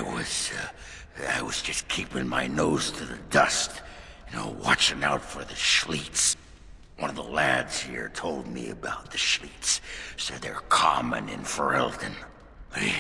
I was just keeping my nose to the dust, watching out for the Schleets. One of the lads here told me about the Schleets. Said they're common in Ferelden. They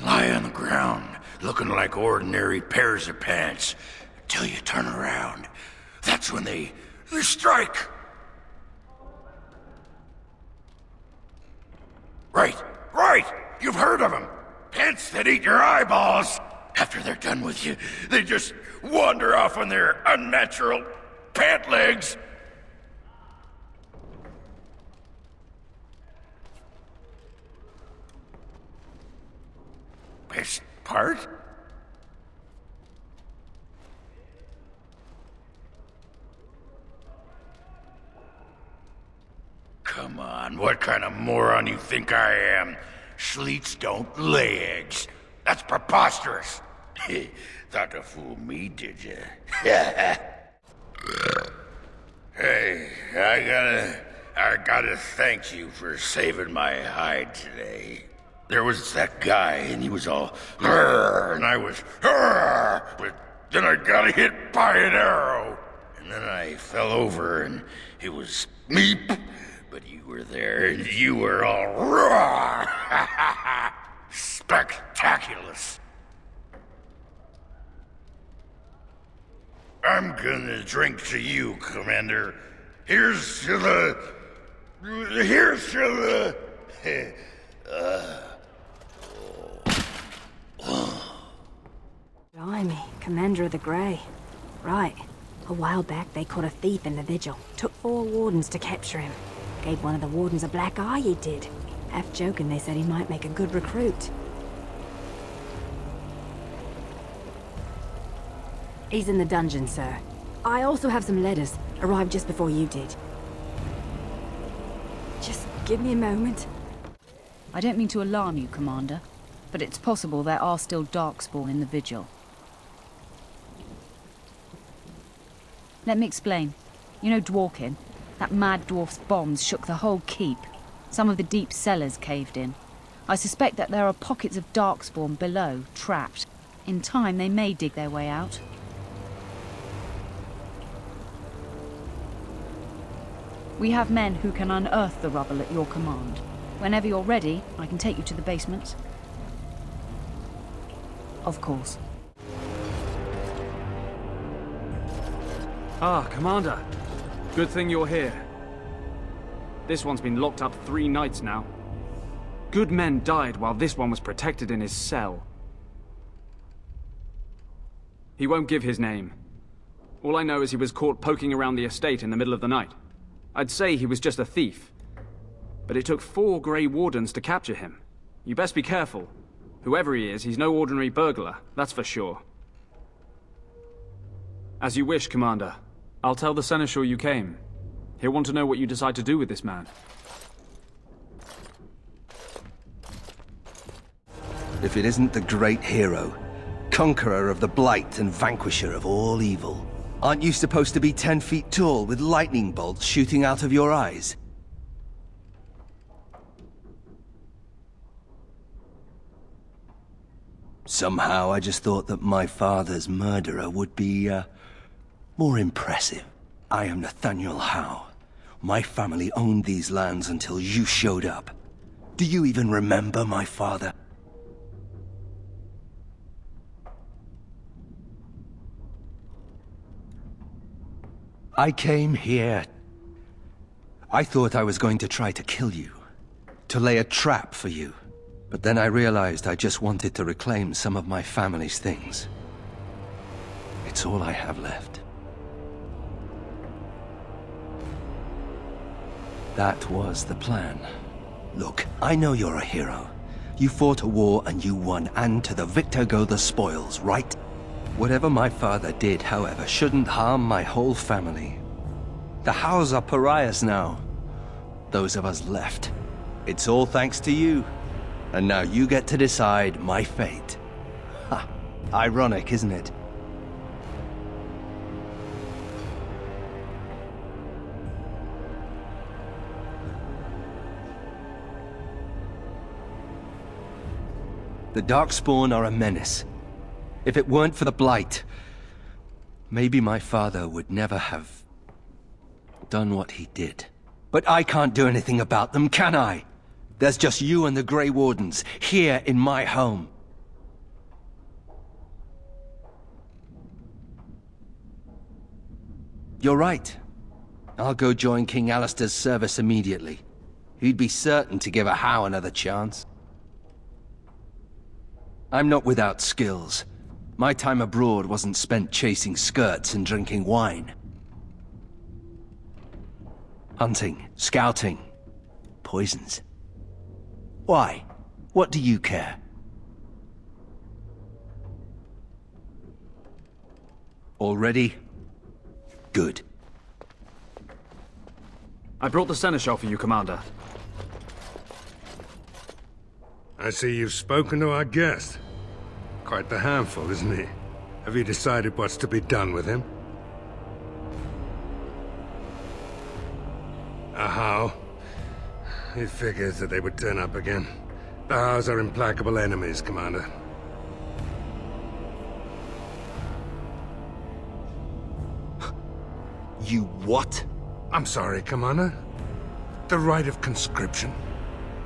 lie on the ground, looking like ordinary pairs of pants, until you turn around. That's when they strike. Right! You've heard of them. Pants that eat your eyeballs. After they're done with you, they just wander off on their unnatural pant legs. Best part? Come on, what kind of moron you think I am? Schleets don't lay eggs. That's preposterous. Thought to fool me, did you? Hey, I gotta thank you for saving my hide today. There was that guy, and he was all, and I was, but then I got hit by an arrow. And then I fell over, and it was meep, but you were there, and you were all, spectaculous. I'm gonna drink to you, Commander. Here's to the... Blimey, Commander of the Grey. Right. A while back, they caught a thief in the Vigil. Took 4 wardens to capture him. Gave one of the wardens a black eye, he did. Half joking, they said he might make a good recruit. He's in the dungeon, sir. I also have some letters. Arrived just before you did. Just give me a moment. I don't mean to alarm you, Commander, but it's possible there are still darkspawn in the Vigil. Let me explain. You know Dworkin? That mad dwarf's bombs shook the whole keep. Some of the deep cellars caved in. I suspect that there are pockets of darkspawn below, trapped. In time, they may dig their way out. We have men who can unearth the rubble at your command. Whenever you're ready, I can take you to the basement. Of course. Ah, Commander. Good thing you're here. This one's been locked up 3 nights now. Good men died while this one was protected in his cell. He won't give his name. All I know is he was caught poking around the estate in the middle of the night. I'd say he was just a thief. But it took 4 Grey Wardens to capture him. You best be careful. Whoever he is, he's no ordinary burglar, that's for sure. As you wish, Commander. I'll tell the Seneschal you came. He'll want to know what you decide to do with this man. If it isn't the great hero, conqueror of the blight and vanquisher of all evil. Aren't you supposed to be 10 feet tall with lightning bolts shooting out of your eyes? Somehow I just thought that my father's murderer would be, more impressive. I am Nathaniel Howe. My family owned these lands until you showed up. Do you even remember my father? I came here. I thought I was going to try to kill you. To lay a trap for you. But then I realized I just wanted to reclaim some of my family's things. It's all I have left. That was the plan. Look, I know you're a hero. You fought a war and you won, and to the victor go the spoils, right? Whatever my father did, however, shouldn't harm my whole family. The Howes are pariahs now. Those of us left. It's all thanks to you. And now you get to decide my fate. Ha! Ironic, isn't it? The darkspawn are a menace. If it weren't for the Blight, maybe my father would never have done what he did. But I can't do anything about them, can I? There's just you and the Grey Wardens here in my home. You're right. I'll go join King Alistair's service immediately. He'd be certain to give a How another chance. I'm not without skills. My time abroad wasn't spent chasing skirts and drinking wine. Hunting, scouting, poisons. Why? What do you care? All ready? Good. I brought the seneschal for you, Commander. I see you've spoken to our guest. Quite the handful, isn't he? Have you decided what's to be done with him? A How? It figures that they would turn up again. The Hows are implacable enemies, Commander. You what? I'm sorry, Commander. The right of conscription?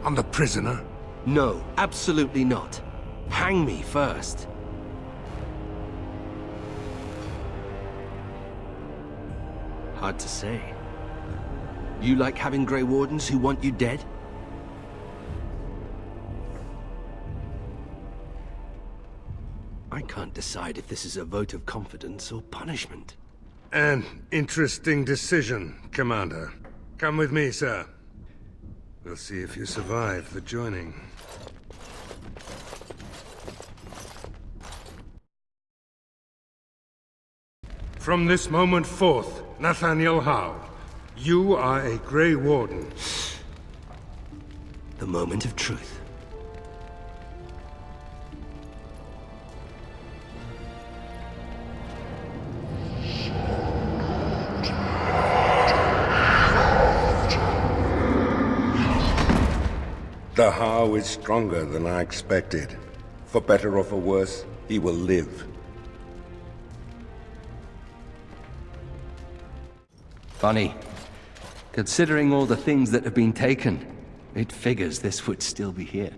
On the prisoner? No, absolutely not. Hang me first. Hard to say. You like having Grey Wardens who want you dead? I can't decide if this is a vote of confidence or punishment. An interesting decision, Commander. Come with me, sir. We'll see if you survive the joining. From this moment forth, Nathaniel Howe, you are a Grey Warden. The moment of truth. The Howe is stronger than I expected. For better or for worse, he will live. Funny. Considering all the things that have been taken, it figures this would still be here.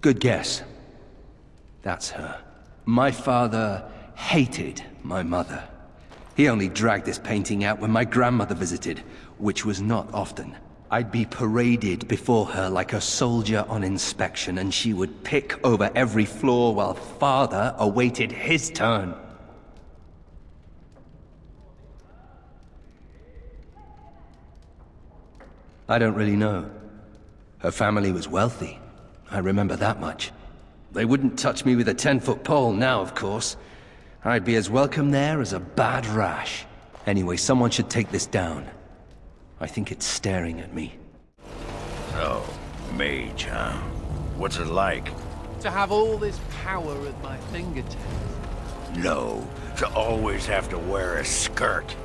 Good guess. That's her. My father hated my mother. He only dragged this painting out when my grandmother visited, which was not often. I'd be paraded before her like a soldier on inspection, and she would pick over every flaw while father awaited his turn. I don't really know. Her family was wealthy. I remember that much. They wouldn't touch me with a 10-foot pole now, of course. I'd be as welcome there as a bad rash. Anyway, someone should take this down. I think it's staring at me. So, mage, huh? What's it like? To have all this power at my fingertips. No, to always have to wear a skirt.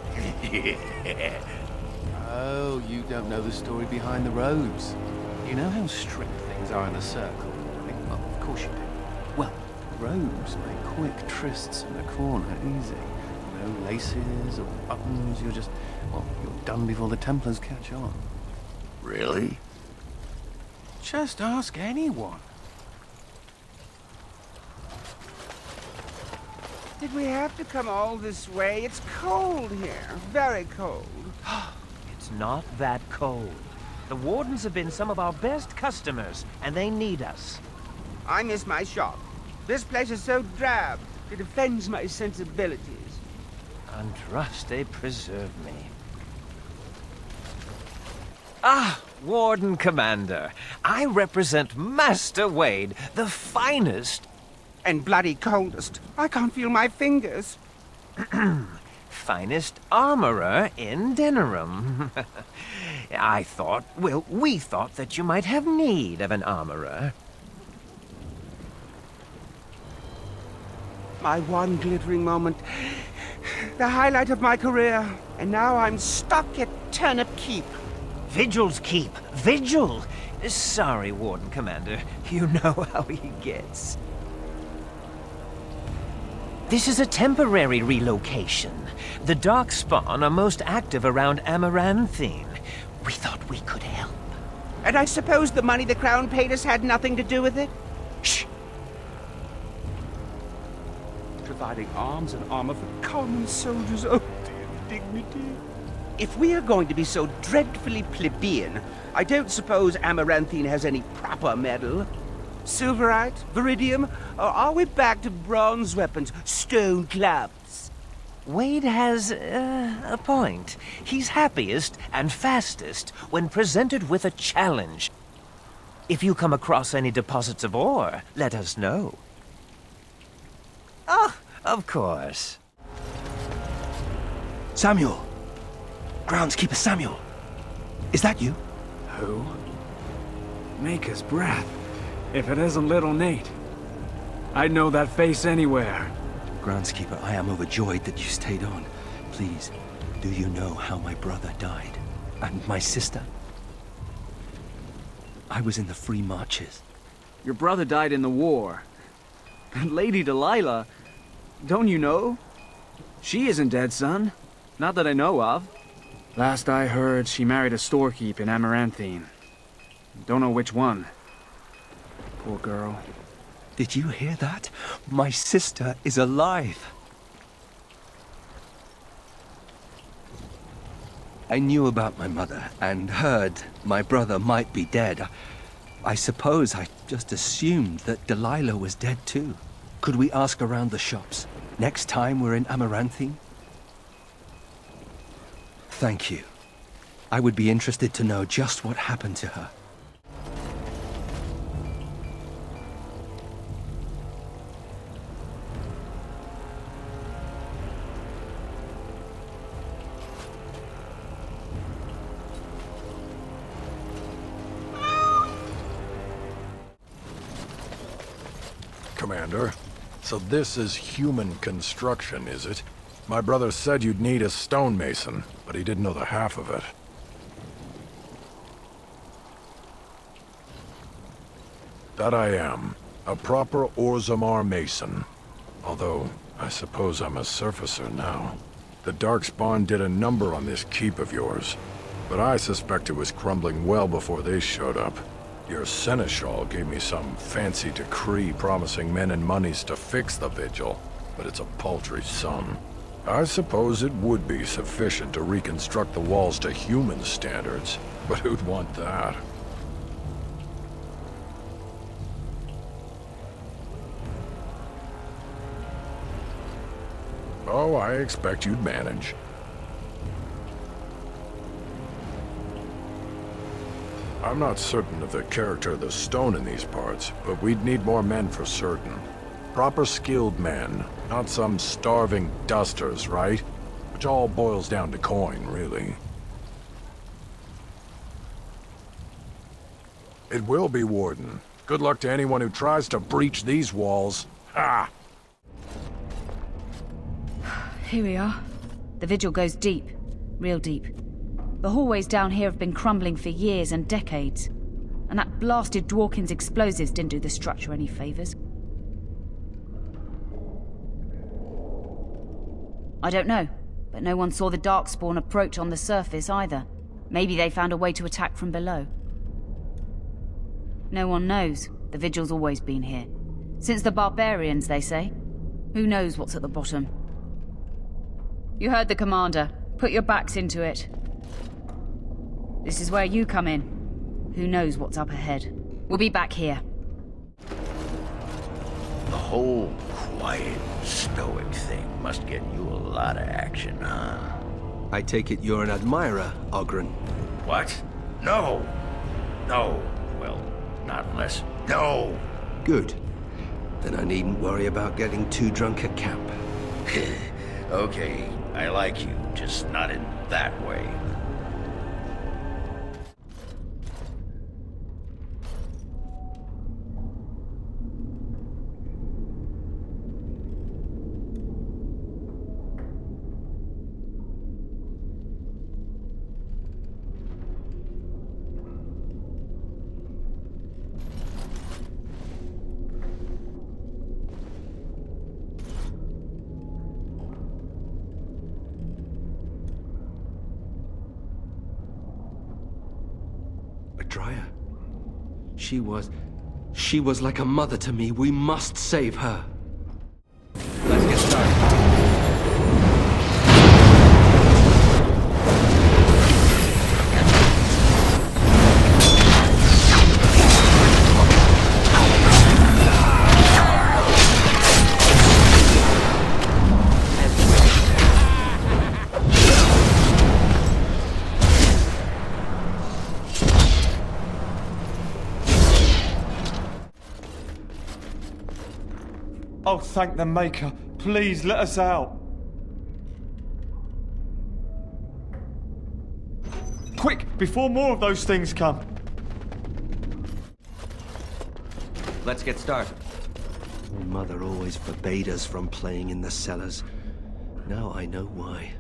Oh, you don't know the story behind the robes. You know how strict things are in the circle? Well, of course you do. Well, robes make quick trysts in the corner easy. No laces or buttons, you're just... well, you're done before the Templars catch on. Really? Just ask anyone. Did we have to come all this way? It's cold here. Very cold. It's not that cold. The Wardens have been some of our best customers, and they need us. I miss my shop. This place is so drab. It offends my sensibilities. Andraste preserve me. Ah, Warden Commander. I represent Master Wade, the finest... And bloody coldest. I can't feel my fingers. finest armorer in Denerim. I thought, well, we thought that you might have need of an armorer. My one glittering moment. The highlight of my career. And now I'm stuck at Turnip Keep. Vigil's keep. Vigil! Sorry, Warden Commander. You know how he gets. This is a temporary relocation. The darkspawn are most active around Amaranthine. We thought we could help. And I suppose the money the Crown paid us had nothing to do with it? Shh! Providing arms and armor for common soldiers. Oh, the indignity. If we are going to be so dreadfully plebeian, I don't suppose Amaranthine has any proper metal. Silverite? Viridium? Or are we back to bronze weapons, stone clubs? Wade has a point. He's happiest and fastest when presented with a challenge. If you come across any deposits of ore, let us know. Oh, of course. Samuel! Groundskeeper Samuel! Is that you? Who? Maker's breath. If it isn't little Nate. I'd know that face anywhere. Groundskeeper, I am overjoyed that you stayed on. Please, do you know how my brother died? And my sister? I was in the Free Marches. Your brother died in the war. And Lady Delilah, don't you know? She isn't dead, son. Not that I know of. Last I heard, she married a storekeep in Amaranthine. Don't know which one. Poor girl. Did you hear that? My sister is alive. I knew about my mother and heard my brother might be dead. I suppose I just assumed that Delilah was dead too. Could we ask around the shops next time we're in Amaranthine? Thank you. I would be interested to know just what happened to her. Commander, so this is human construction, is it? My brother said you'd need a stonemason, but he didn't know the half of it. That I am. A proper Orzammar mason. Although, I suppose I'm a surfacer now. The darkspawn did a number on this keep of yours, but I suspect it was crumbling well before they showed up. Your seneschal gave me some fancy decree promising men and monies to fix the Vigil, but it's a paltry sum. I suppose it would be sufficient to reconstruct the walls to human standards, but who'd want that? Oh, I expect you'd manage. I'm not certain of the character of the stone in these parts, but we'd need more men for certain. Proper skilled men, not some starving dusters, right? Which all boils down to coin, really. It will be, Warden. Good luck to anyone who tries to breach these walls. Ha! Here we are. The Vigil goes deep. Real deep. The hallways down here have been crumbling for years and decades. And that blasted Dworkin's explosives didn't do the structure any favors. I don't know, but no one saw the darkspawn approach on the surface either. Maybe they found a way to attack from below. No one knows. The Vigil's always been here. Since the barbarians, they say. Who knows what's at the bottom? You heard the commander. Put your backs into it. This is where you come in. Who knows what's up ahead? We'll be back here. The whole quiet, stoic thing must get you a lot of action, huh? I take it you're an admirer, Ogren. What? No! No. Well, not unless... No! Good. Then I needn't worry about getting too drunk at camp. Okay, I like you, just not in that way. She was like a mother to me. We must save her. Let's get started. Oh, thank the Maker. Please, let us out. Quick, before more of those things come. Let's get started. Mother always forbade us from playing in the cellars. Now I know why.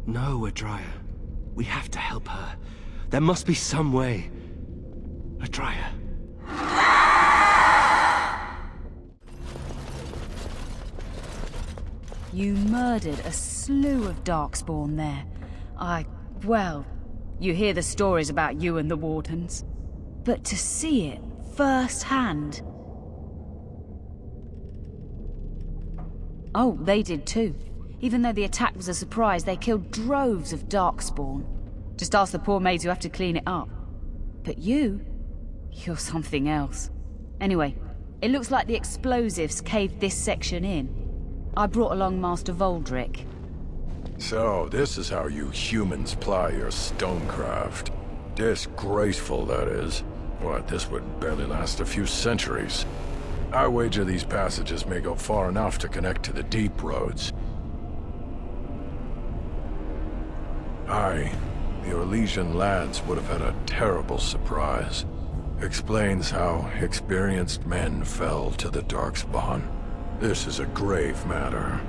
No, Adria. We have to help her. There must be some way. Adria. You murdered a slew of darkspawn there. Well, you hear the stories about you and the Wardens. But to see it firsthand... Oh, they did too. Even though the attack was a surprise, they killed droves of darkspawn. Just ask the poor maids who have to clean it up. But you're something else. Anyway, it looks like the explosives caved this section in. I brought along Master Voldrick. So, this is how you humans ply your stonecraft. Disgraceful, that is. What, this would barely last a few centuries. I wager these passages may go far enough to connect to the deep roads. The Orlesian lads would have had a terrible surprise. Explains how experienced men fell to the darkspawn. This is a grave matter.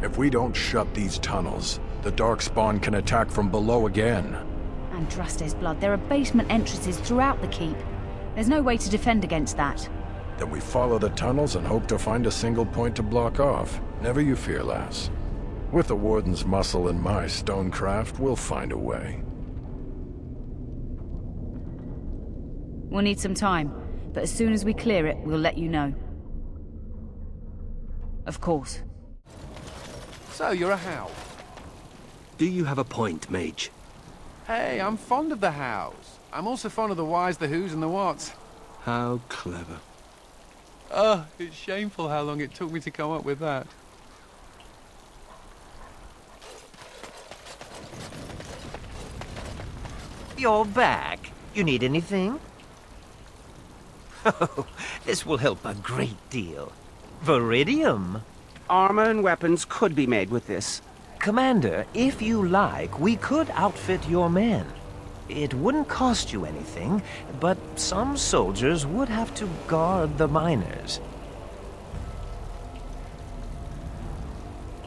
If we don't shut these tunnels, the darkspawn can attack from below again. Andraste's blood, there are basement entrances throughout the keep. There's no way to defend against that. Then we follow the tunnels and hope to find a single point to block off. Never you fear, lass. With the Warden's muscle and my stonecraft, we'll find a way. We'll need some time, but as soon as we clear it, we'll let you know. Of course. So, you're a Howl. Do you have a point, Mage? Hey, I'm fond of the Howls. I'm also fond of the whys, the whos, and the whats. How clever. Oh, it's shameful how long it took me to come up with that. You're back. You need anything? Oh, this will help a great deal. Viridium. Armor and weapons could be made with this. Commander, if you like, we could outfit your men. It wouldn't cost you anything, but some soldiers would have to guard the miners.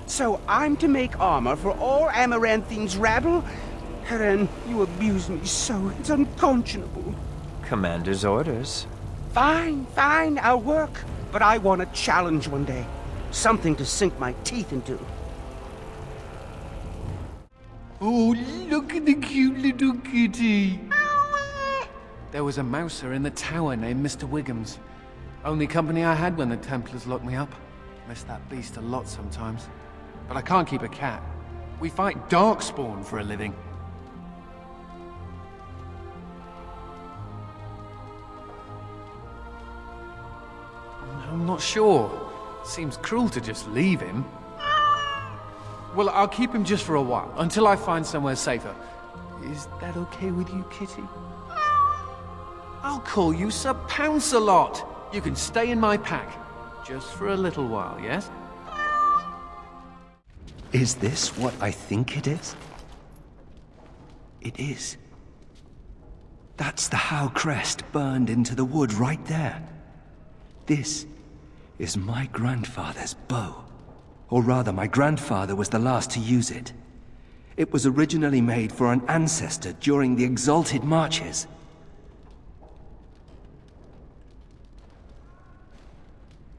So I'm to make armor for all Amaranthine's rabble? Helen, you abuse me so, it's unconscionable. Commander's orders. Fine, I'll work. But I want a challenge one day. Something to sink my teeth into. Oh, look at the cute little kitty. There was a mouser in the tower named Mr. Wiggums. Only company I had when the Templars locked me up. Miss that beast a lot sometimes. But I can't keep a cat. We fight darkspawn for a living. I'm not sure. Seems cruel to just leave him. Well, I'll keep him just for a while, until I find somewhere safer. Is that okay with you, Kitty? I'll call you Sir Pounce-a-lot. You can stay in my pack. Just for a little while, yes? Is this what I think it is? It is. That's the Howe crest burned into the wood right there. This is my grandfather's bow. Or rather, my grandfather was the last to use it. It was originally made for an ancestor during the Exalted Marches.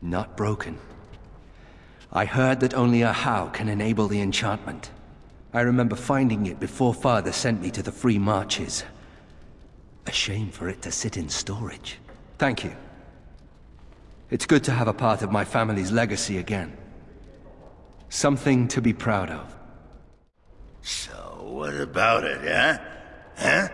Not broken. I heard that only a Howe can enable the enchantment. I remember finding it before Father sent me to the Free Marches. A shame for it to sit in storage. Thank you. It's good to have a part of my family's legacy again. Something to be proud of. So, what about it, huh? Huh?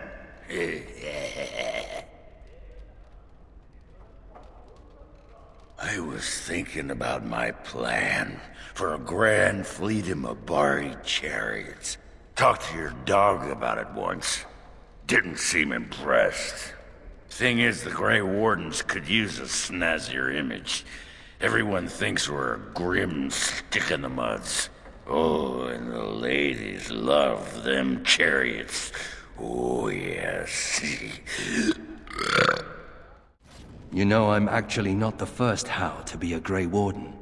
I was thinking about my plan for a grand fleet of Mabari chariots. Talked to your dog about it once. Didn't seem impressed. Thing is, the Grey Wardens could use a snazzier image. Everyone thinks we're a grim stick-in-the-muds. Oh, and the ladies love them chariots. Oh, yes. You know, I'm actually not the first Howe to be a Grey Warden.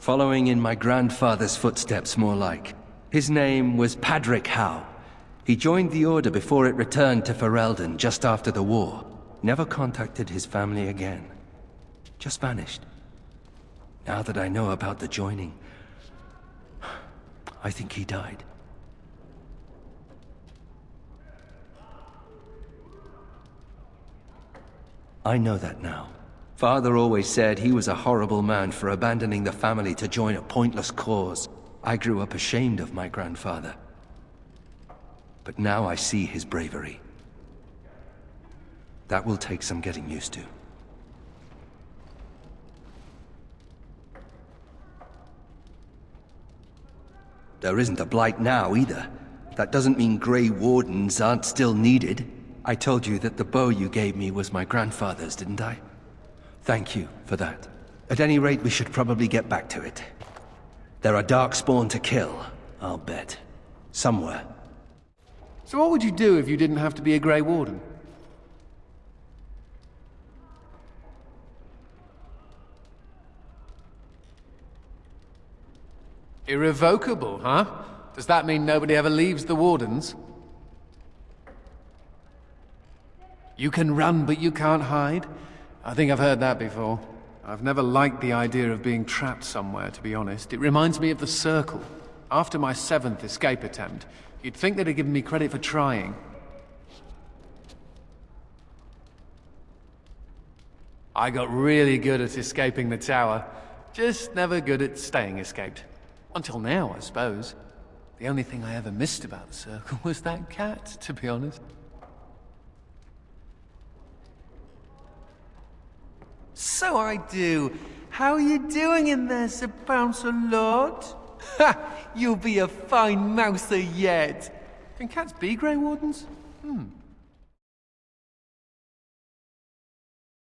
Following in my grandfather's footsteps, more like. His name was Padric Howe. He joined the Order before it returned to Ferelden just after the war. Never contacted his family again. Just vanished. Now that I know about the joining, I think he died. I know that now. Father always said he was a horrible man for abandoning the family to join a pointless cause. I grew up ashamed of my grandfather. But now I see his bravery. That will take some getting used to. There isn't a blight now, either. That doesn't mean Grey Wardens aren't still needed. I told you that the bow you gave me was my grandfather's, didn't I? Thank you for that. At any rate, we should probably get back to it. There are darkspawn to kill, I'll bet. Somewhere. So what would you do if you didn't have to be a Grey Warden? Irrevocable, huh? Does that mean nobody ever leaves the Wardens? You can run, but you can't hide? I think I've heard that before. I've never liked the idea of being trapped somewhere, to be honest. It reminds me of the Circle. After my 7th escape attempt, you'd think they'd have given me credit for trying. I got really good at escaping the tower. Just never good at staying escaped. Until now, I suppose. The only thing I ever missed about the Circle was that cat, to be honest. So I do. How are you doing in there, Sir Pounce-a-lot? Ha! You'll be a fine mouser yet. Can cats be Grey Wardens?